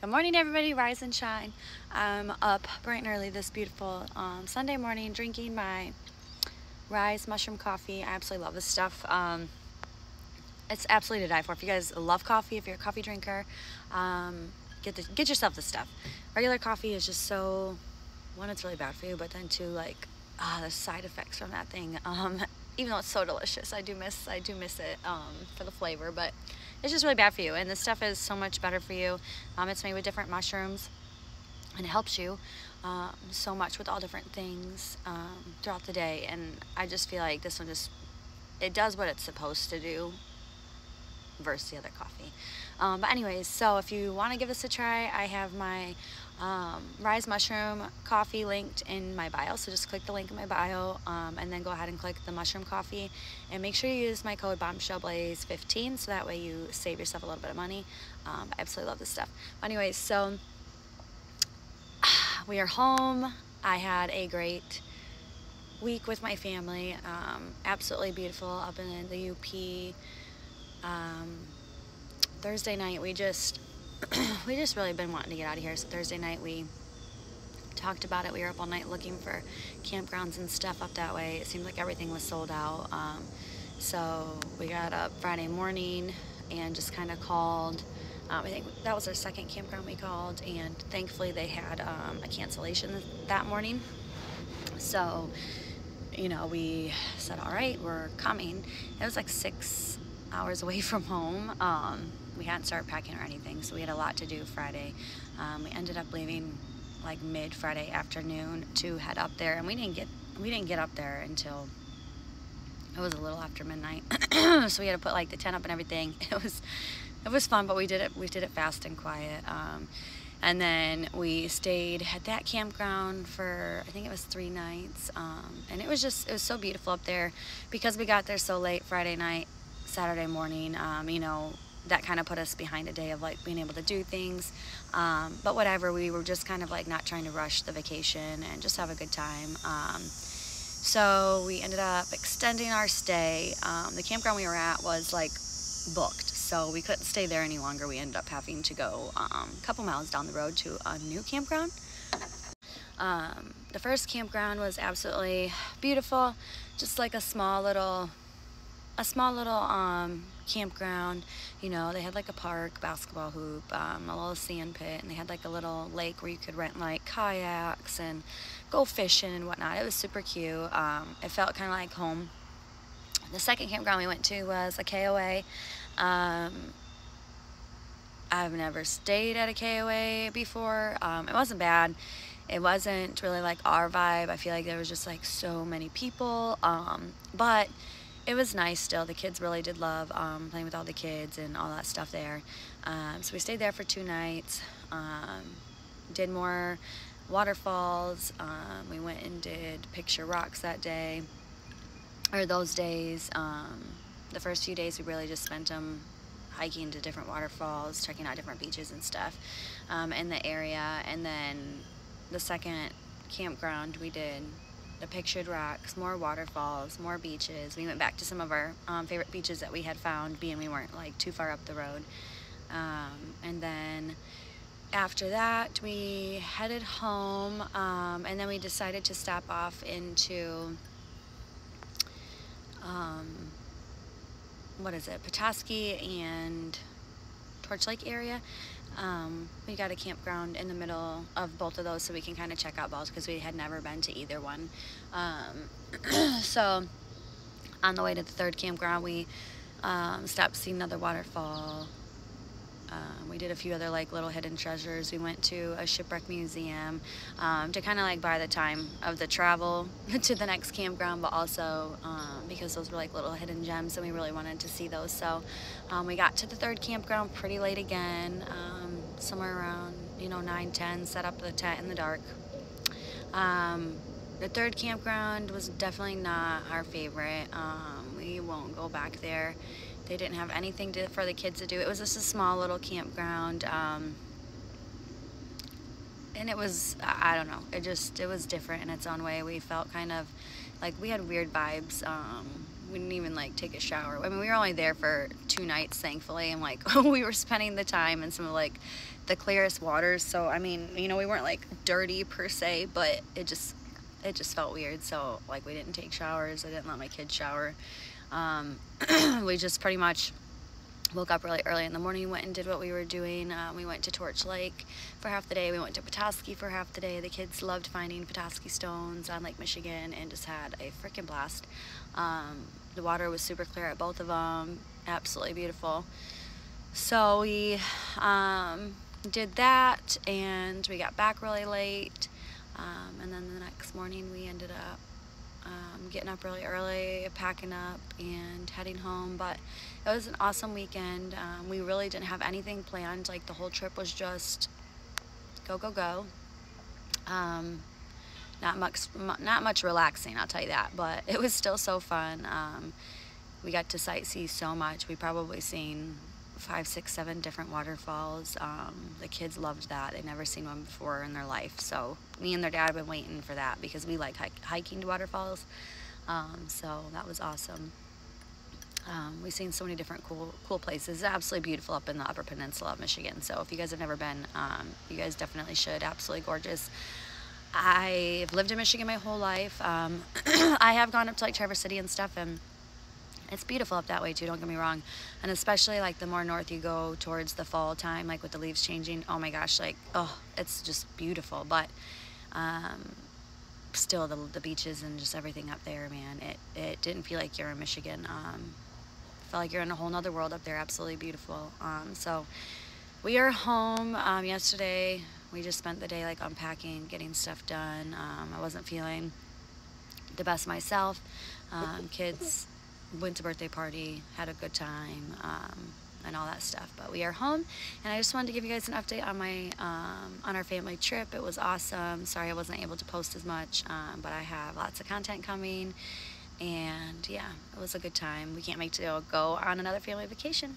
Good morning, everybody. Rise and shine. I'm up bright and early this beautiful Sunday morning drinking my Rise mushroom coffee. I absolutely love this stuff. It's absolutely to die for. If you guys love coffee, if you're a coffee drinker, get yourself this stuff. Regular coffee is just so, one, it's really bad for you, but then two, like, the side effects from that thing. Even though it's so delicious, I do miss it for the flavor, but it's just really bad for you. And this stuff is so much better for you. It's made with different mushrooms, and it helps you so much with all different things throughout the day. And I just feel like this one it does what it's supposed to do versus the other coffee. But anyways, so if you want to give this a try, I have my Rise mushroom coffee linked in my bio, so just click the link in my bio and then go ahead and click the mushroom coffee, and make sure you use my code bombshellblaze15 so that way you save yourself a little bit of money. I absolutely love this stuff. Anyways, so we are home. I had a great week with my family. Absolutely beautiful up in the UP. Thursday night we just really been wanting to get out of here, so Thursday night we talked about it. We were up all night looking for campgrounds and stuff up that way. It seemed like everything was sold out, so we got up Friday morning and just kind of called. I think that was our second campground we called, and thankfully they had a cancellation that morning. So, you know, we said, all right, we're coming. It was like 6 hours away from home. We hadn't started packing or anything, so we had a lot to do Friday. We ended up leaving like mid Friday afternoon to head up there, and we didn't get up there until it was a little after midnight. So we had to put like the tent up and everything. It was fun, but we did it fast and quiet. And then we stayed at that campground for, I think it was 3 nights. And it was so beautiful up there because we got there so late Friday night, Saturday morning. You know, that kind of put us behind a day of like being able to do things. But whatever, we were just kind of like not trying to rush the vacation and just have a good time. So we ended up extending our stay. The campground we were at was like booked, so we couldn't stay there any longer. We ended up having to go a couple miles down the road to a new campground. The first campground was absolutely beautiful, just like a small little campground. You know, they had like a park, basketball hoop, a little sand pit, and they had like a little lake where you could rent like kayaks and go fishing and whatnot. It was super cute. It felt kind of like home. The second campground we went to was a KOA. I've never stayed at a KOA before. It wasn't bad. It wasn't really like our vibe. I feel like there was just like so many people, but it was nice still. The kids really did love playing with all the kids and all that stuff there. So we stayed there for 2 nights, did more waterfalls. We went and did Picture Rocks that day, or those days. The first few days we really just spent them hiking to different waterfalls, checking out different beaches and stuff in the area. And then the second campground we did the Pictured Rocks, more waterfalls, more beaches. We went back to some of our favorite beaches that we had found, being we weren't like too far up the road. And then after that we headed home, and then we decided to stop off into what is it, Petoskey and Torch Lake area. We got a campground in the middle of both of those so we can kind of check out both, because we had never been to either one. So on the way to the third campground we stopped to see another waterfall. We did a few other like little hidden treasures. We went to a shipwreck museum to kind of like buy the time of the travel to the next campground, but also because those were like little hidden gems and we really wanted to see those. So we got to the third campground pretty late again, somewhere around 9-10, set up the tent in the dark. The third campground was definitely not our favorite. We won't go back there. They didn't have anything for the kids to do. It was just a small little campground, and it was, I don't know, it was different in its own way. We felt kind of like we had weird vibes. We didn't even like take a shower. I mean, we were only there for 2 nights, thankfully, and like we were spending the time in some of like the clearest waters. So I mean, you know, we weren't like dirty per se, but it just felt weird. So like, we didn't take showers. I didn't let my kids shower. We just pretty much woke up really early in the morning, went and did what we were doing. We went to Torch Lake for half the day. We went to Petoskey for half the day. The kids loved finding Petoskey stones on Lake Michigan and just had a freaking blast. The water was super clear at both of them. Absolutely beautiful. So we did that, and we got back really late. And then the next morning we ended up getting up really early, packing up, and heading home. But it was an awesome weekend. We really didn't have anything planned. Like, the whole trip was just go, go, go. Not much relaxing, I'll tell you that, but it was still so fun. We got to sightsee so much. We probably seen 5, 6, 7 different waterfalls. The kids loved that. They'd never seen one before in their life. So me and their dad have been waiting for that because we like hiking to waterfalls. So that was awesome. We've seen so many different cool places. It's absolutely beautiful up in the Upper Peninsula of Michigan. So if you guys have never been, you guys definitely should. Absolutely gorgeous. I've lived in Michigan my whole life. I have gone up to like Traverse City and stuff, and it's beautiful up that way too, don't get me wrong. And especially like the more north you go towards the fall time, like with the leaves changing, oh my gosh, like, oh, it's just beautiful. But still, the beaches and just everything up there, man, it didn't feel like you're in Michigan. Felt like you're in a whole nother world up there. Absolutely beautiful. So we are home. Yesterday we just spent the day like unpacking, getting stuff done. I wasn't feeling the best myself. Kids went to birthday party, had a good time, and all that stuff. But we are home, and I just wanted to give you guys an update on my on our family trip. It was awesome. Sorry I wasn't able to post as much, but I have lots of content coming, and yeah, it was a good time. We can't wait to go on another family vacation.